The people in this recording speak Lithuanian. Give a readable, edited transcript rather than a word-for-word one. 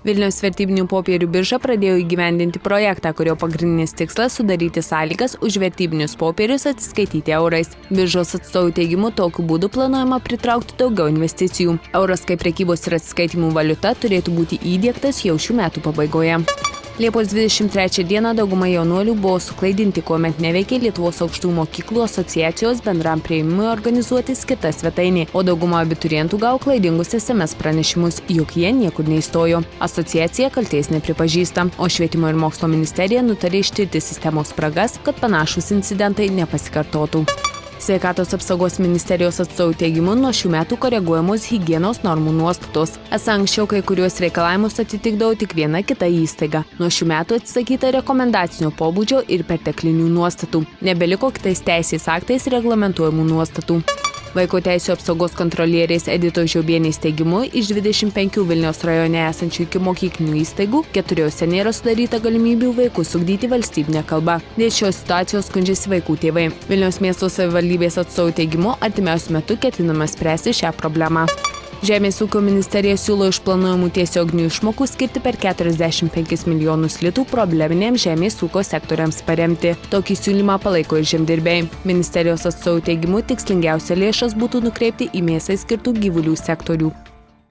Vilniaus vertybinių popierių birža pradėjo įgyvendinti projektą, kurio pagrindinis tikslas sudaryti sąlygas už vertybinius popierius atsiskaityti eurais. Biržos atstovų teigimu, tokiu būdu planuojama pritraukti daugiau investicijų. Euras kaip prekybos ir atsiskaitimų valiuta turėtų būti įdiegtas jau šių metų pabaigoje. Liepos 23 dieną dauguma jaunuolių buvo suklaidinti, kuomet neveikė Lietuvos aukštųjų mokyklų asociacijos bendram priėmimui organizuoti skirta svetainė, o dauguma abiturientų gavo klaidingus SMS pranešimus, jog jie niekur neįstojo. Asociacija kaltės nepripažįsta, o Švietimo ir mokslo ministerija nutarė ištirti sistemos spragas, kad panašūs incidentai nepasikartotų. Sveikatos apsaugos ministerijos atstovų teigimu, nuo šių metų koreguojamos higienos normų nuostatos. Esą anksčiau kai kuriuos reikalavimus atitikdavo tik viena kita įstaiga. Nuo šių metų atsisakyta rekomendacinio pobūdžio ir perteklinių nuostatų. Nebeliko kitais teisės aktais reglamentuojamų nuostatų. Vaiko teisių apsaugos kontrolierės Editos Žiobienės teigimu, iš 25 Vilniaus rajone esančių ikimokyklinių įstaigų 4 nėra sudaryta galimybių vaikus ugdyti valstybinę kalbą. Dėl šios situacijos skundžiasi vaikų tėvai. Vilniaus miesto savivaldybės atstovų teigimu, artimiausiu metu ketinama spręsti šią problemą. Žemės ūkio ministerija siūlo iš planuojamų tiesioginių išmokų skirti per 45 milijonus litų probleminiams žemės ūkio sektoriams paremti. Tokį siūlymą palaiko ir žemdirbiai. Ministerijos atstovų teigimu, tikslingiausia lėšas būtų nukreipti į mėsai skirtų gyvulių sektorių.